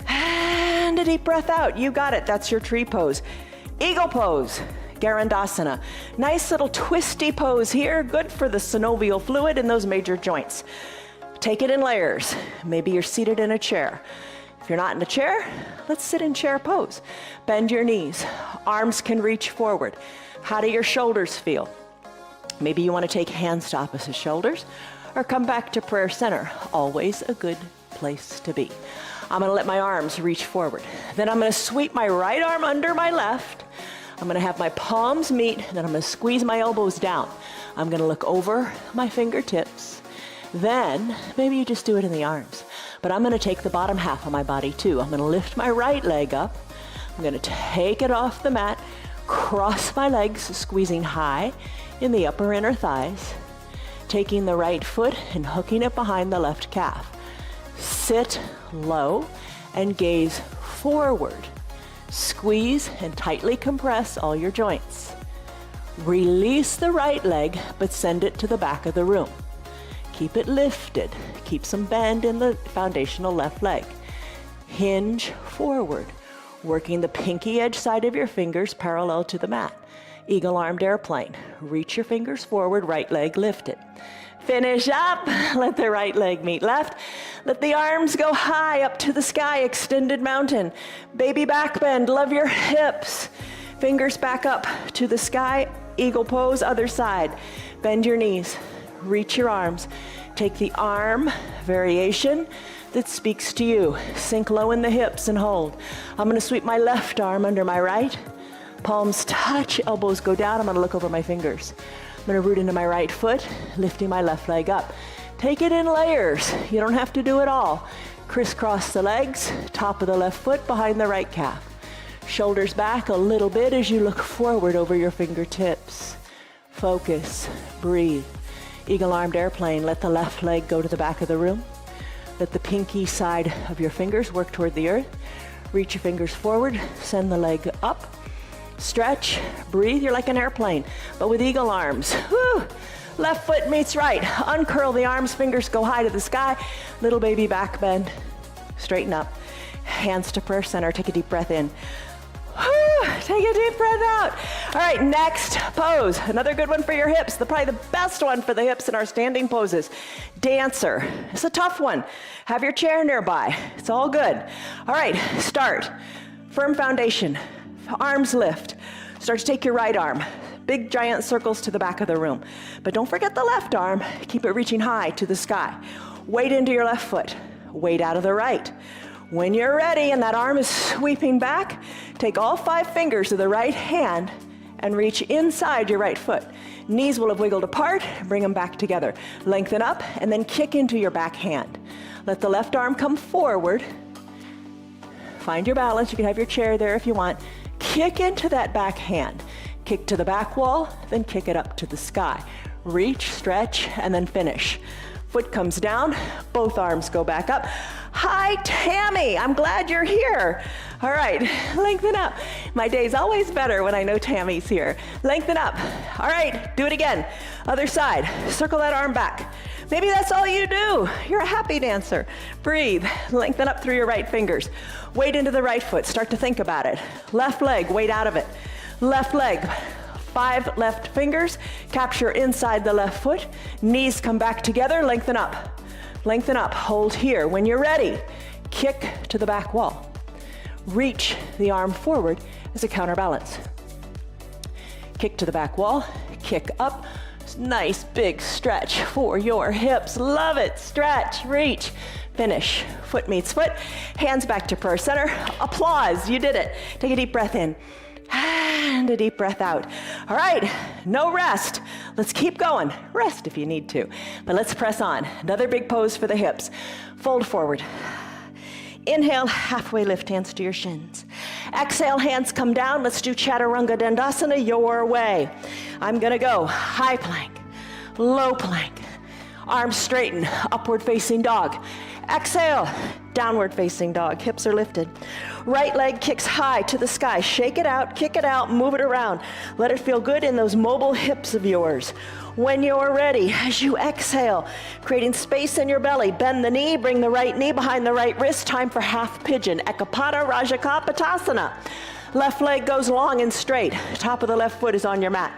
and a deep breath out. You got it. That's your tree pose. Eagle pose. Garandasana. Nice little twisty pose here. Good for the synovial fluid in those major joints. Take it in layers. Maybe you're seated in a chair. If you're not in a chair, let's sit in chair pose. Bend your knees. Arms can reach forward. How do your shoulders feel? Maybe you want to take hands to opposite shoulders or come back to prayer center. Always a good place to be. I'm going to let my arms reach forward. Then I'm going to sweep my right arm under my left. I'm going to have my palms meet, then I'm going to squeeze my elbows down. I'm going to look over my fingertips. Then, maybe you just do it in the arms, but I'm going to take the bottom half of my body too. I'm going to lift my right leg up. I'm going to take it off the mat, cross my legs, squeezing high in the upper inner thighs, taking the right foot and hooking it behind the left calf. Sit low and gaze forward. Squeeze and tightly compress all your joints. Release the right leg, but send it to the back of the room. Keep it lifted. Keep some bend in the foundational left leg. Hinge forward, working the pinky edge side of your fingers parallel to the mat. Eagle-armed airplane. Reach your fingers forward, right leg lifted. Finish up, let the right leg meet left. Let the arms go high up to the sky, extended mountain. Baby back bend, love your hips. Fingers back up to the sky, eagle pose, other side. Bend your knees, reach your arms. Take the arm variation that speaks to you. Sink low in the hips and hold. I'm gonna sweep my left arm under my right. Palms touch, elbows go down. I'm gonna look over my fingers. I'm gonna root into my right foot, lifting my left leg up. Take it in layers. You don't have to do it all. Crisscross the legs, top of the left foot behind the right calf. Shoulders back a little bit as you look forward over your fingertips. Focus, breathe. Eagle-armed airplane, let the left leg go to the back of the room. Let the pinky side of your fingers work toward the earth. Reach your fingers forward, send the leg up. Stretch, breathe, you're like an airplane, but with eagle arms. Woo! Left foot meets right. Uncurl the arms, fingers go high to the sky. Little baby back bend. Straighten up. Hands to prayer center, take a deep breath in. Woo! Take a deep breath out. All right, next pose. Another good one for your hips. Probably the best one for the hips in our standing poses. Dancer. It's a tough one. Have your chair nearby. It's all good. All right, start. Firm foundation. Arms lift. Start to take your right arm. Big giant circles to the back of the room. But don't forget the left arm. Keep it reaching high to the sky. Weight into your left foot. Weight out of the right. When you're ready and that arm is sweeping back, take all 5 fingers of the right hand and reach inside your right foot. Knees will have wiggled apart, bring them back together. Lengthen up and then kick into your back hand. Let the left arm come forward. Find your balance. You can have your chair there if you want. Kick into that back hand. Kick to the back wall, then kick it up to the sky. Reach, stretch, and then finish. Foot comes down, both arms go back up. Hi, Tammy, I'm glad you're here. All right, lengthen up. My day's always better when I know Tammy's here. Lengthen up. All right, do it again. Other side, circle that arm back. Maybe that's all you do. You're a happy dancer. Breathe, lengthen up through your right fingers. Weight into the right foot, start to think about it. Left leg, weight out of it. Left leg, 5 left fingers, capture inside the left foot. Knees come back together, lengthen up. Lengthen up, hold here. When you're ready, kick to the back wall. Reach the arm forward as a counterbalance. Kick to the back wall, kick up. Nice big stretch for your hips. Love it. Stretch, reach, finish. Foot meets foot. Hands back to prayer center. Applause, you did it. Take a deep breath in and a deep breath out. All right, no rest. Let's keep going. Rest if you need to, but let's press on. Another big pose for the hips. Fold forward. Inhale, halfway lift, hands to your shins. Exhale, hands come down. Let's do Chaturanga Dandasana your way. I'm gonna go high plank, low plank, arms straighten, upward facing dog. Exhale, downward facing dog, hips are lifted. Right leg kicks high to the sky. Shake it out, kick it out, move it around. Let it feel good in those mobile hips of yours. When you're ready, as you exhale, creating space in your belly, bend the knee, bring the right knee behind the right wrist. Time for half pigeon, Ekapada Rajakapatasana. Left leg goes long and straight. Top of the left foot is on your mat.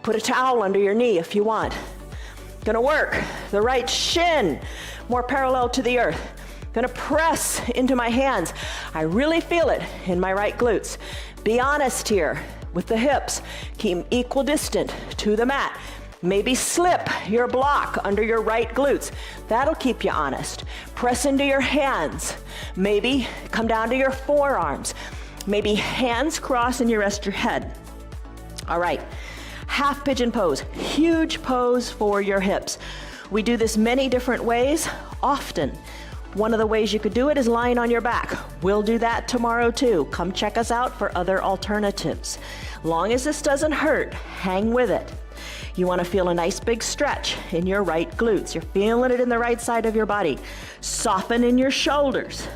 Put a towel under your knee if you want. Gonna work the right shin more parallel to the earth. Gonna press into my hands. I really feel it in my right glutes. Be honest here with the hips. Keep equidistant to the mat. Maybe slip your block under your right glutes. That'll keep you honest. Press into your hands. Maybe come down to your forearms. Maybe hands cross and you rest your head. All right, half pigeon pose. Huge pose for your hips. We do this many different ways, often. One of the ways you could do it is lying on your back. We'll do that tomorrow too. Come check us out for other alternatives. Long as this doesn't hurt, hang with it. You want to feel a nice big stretch in your right glutes. You're feeling it in the right side of your body. Soften in your shoulders.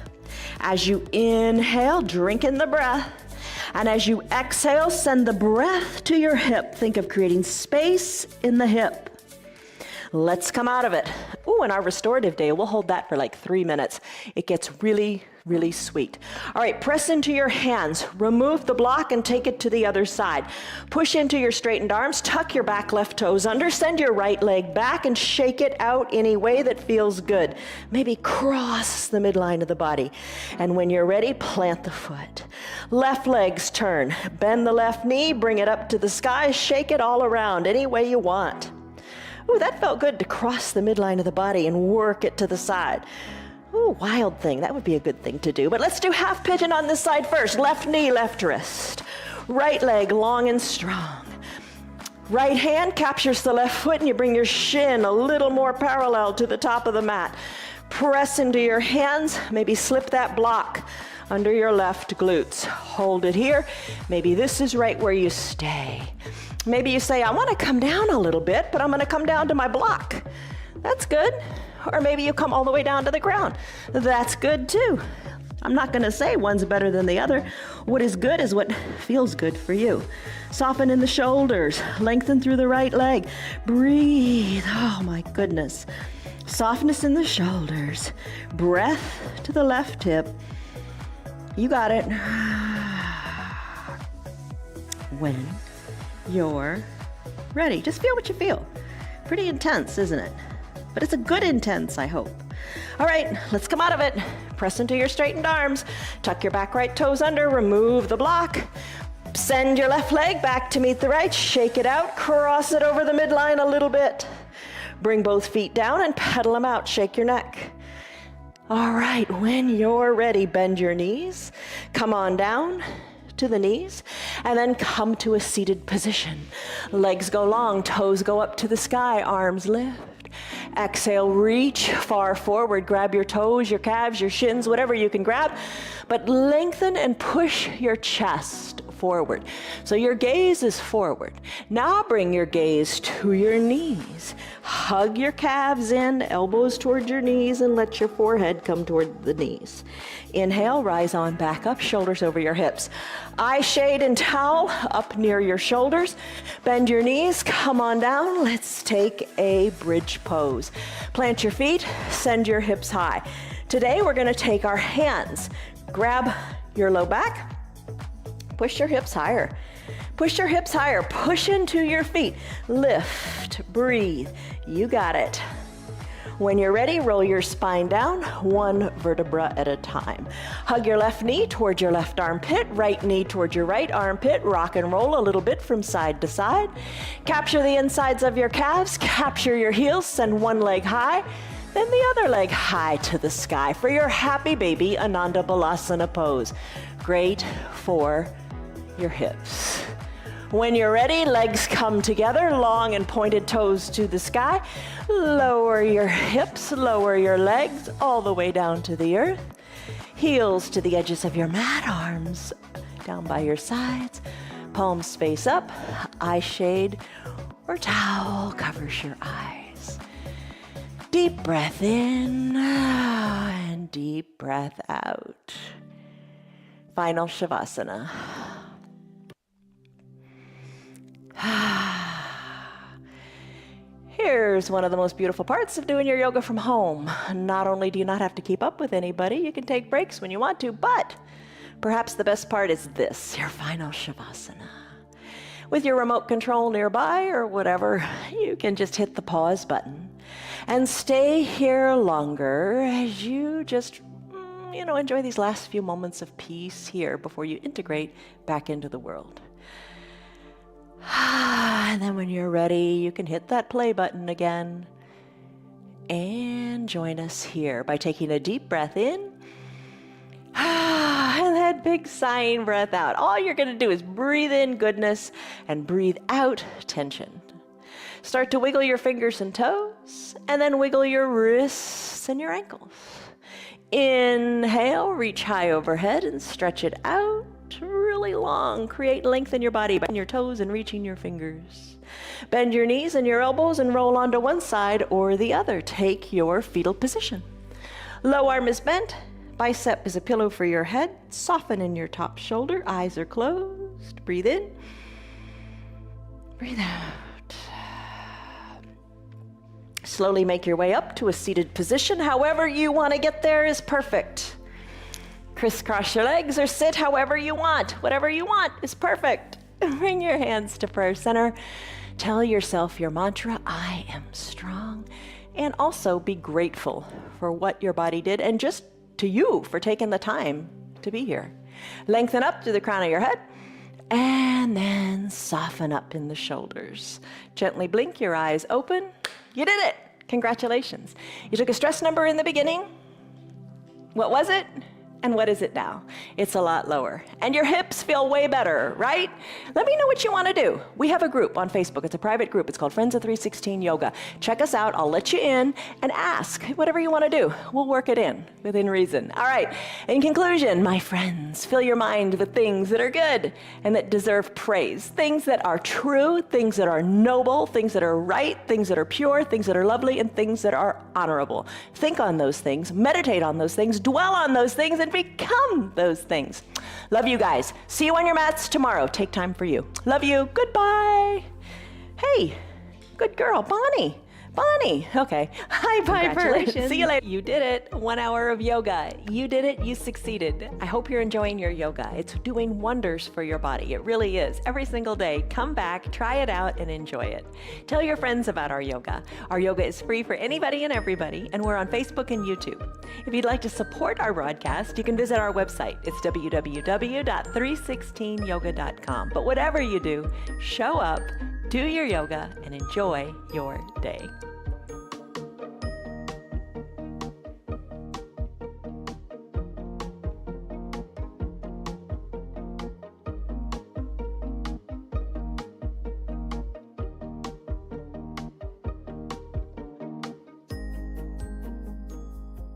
As you inhale, drink in the breath. And as you exhale, send the breath to your hip. Think of creating space in the hip. Let's come out of it. Ooh, and our restorative day, we'll hold that for like 3 minutes. It gets really, really sweet. All right, press into your hands. Remove the block and take it to the other side. Push into your straightened arms. Tuck your back left toes under. Send your right leg back and shake it out any way that feels good. Maybe cross the midline of the body. And when you're ready, plant the foot. Left legs turn. Bend the left knee. Bring it up to the sky. Shake it all around any way you want. Ooh, that felt good to cross the midline of the body and work it to the side. Ooh, wild thing. That would be a good thing to do. But let's do half pigeon on this side first. Left knee, left wrist. Right leg long and strong. Right hand captures the left foot and you bring your shin a little more parallel to the top of the mat. Press into your hands. Maybe slip that block under your left glutes. Hold it here. Maybe this is right where you stay. Maybe you say, I want to come down a little bit, but I'm going to come down to my block. That's good. Or maybe you come all the way down to the ground. That's good too. I'm not going to say one's better than the other. What is good is what feels good for you. Soften in the shoulders. Lengthen through the right leg. Breathe. Oh my goodness. Softness in the shoulders. Breath to the left hip. You got it. When you're ready. Just feel what you feel. Pretty intense, isn't it? But it's a good intense, I hope. All right, let's come out of it. Press into your straightened arms. Tuck your back right toes under. Remove the block. Send your left leg back to meet the right. Shake it out. Cross it over the midline a little bit. Bring both feet down and pedal them out. Shake your neck. All right, when you're ready, bend your knees. Come on down to the knees, and then come to a seated position. Legs go long, toes go up to the sky, arms lift. Exhale, reach far forward, grab your toes, your calves, your shins, whatever you can grab, but lengthen and push your chest forward. So your gaze is forward. Now bring your gaze to your knees. Hug your calves in, elbows toward your knees, and let your forehead come toward the knees. Inhale, rise on back up, shoulders over your hips. Eye shade and towel up near your shoulders. Bend your knees, come on down. Let's take a bridge pose. Plant your feet, send your hips high. Today we're going to take our hands, grab your low back, push your hips higher. Push your hips higher, push into your feet. Lift, breathe, you got it. When you're ready, roll your spine down, one vertebra at a time. Hug your left knee toward your left armpit, right knee toward your right armpit. Rock and roll a little bit from side to side. Capture the insides of your calves, capture your heels, send one leg high, then the other leg high to the sky for your happy baby Ananda Balasana pose. Great for your hips. When you're ready, legs come together, long and pointed toes to the sky. Lower your hips, lower your legs all the way down to the earth. Heels to the edges of your mat, arms down by your sides. Palms face up, eye shade or towel covers your eyes. Deep breath in and deep breath out. Final Shavasana. Here's one of the most beautiful parts of doing your yoga from home. Not only do you not have to keep up with anybody, you can take breaks when you want to, but perhaps the best part is this, your final Shavasana. With your remote control nearby or whatever, you can just hit the pause button and stay here longer as you just, enjoy these last few moments of peace here before you integrate back into the world. And then when you're ready, you can hit that play button again and join us here by taking a deep breath in and that big sighing breath out. All you're going to do is breathe in goodness and breathe out tension. Start to wiggle your fingers and toes and then wiggle your wrists and your ankles. Inhale, reach high overhead and stretch it out. Really long. Create length in your body, bend your toes and reaching your fingers. Bend your knees and your elbows and roll onto one side or the other. Take your fetal position. Low arm is bent. Bicep is a pillow for your head. Soften in your top shoulder. Eyes are closed. Breathe in. Breathe out. Slowly make your way up to a seated position. However you want to get there is perfect. Crisscross your legs or sit however you want. Whatever you want is perfect. Bring your hands to prayer center. Tell yourself your mantra, I am strong. And also be grateful for what your body did and just to you for taking the time to be here. Lengthen up to the crown of your head and then soften up in the shoulders. Gently blink your eyes open. You did it. Congratulations. You took a stress number in the beginning. What was it? And what is it now? It's a lot lower. And your hips feel way better, right? Let me know what you want to do. We have a group on Facebook. It's a private group. It's called Friends of 316 Yoga. Check us out. I'll let you in and ask whatever you want to do. We'll work it in within reason. All right. In conclusion, my friends, fill your mind with things that are good and that deserve praise. Things that are true, things that are noble, things that are right, things that are pure, things that are lovely, and things that are honorable. Think on those things, meditate on those things, dwell on those things, and become those things. Love you guys. See you on your mats tomorrow. Take time for you. Love you. Goodbye. Hey, good girl, Bonnie. Bonnie. Okay. Hi, Piper. Congratulations. See you later. You did it. 1 hour of yoga. You did it. You succeeded. I hope you're enjoying your yoga. It's doing wonders for your body. It really is. Every single day, come back, try it out, and enjoy it. Tell your friends about our yoga. Our yoga is free for anybody and everybody, and we're on Facebook and YouTube. If you'd like to support our broadcast, you can visit our website. It's www.316yoga.com. But whatever you do, show up, do your yoga, and enjoy your day.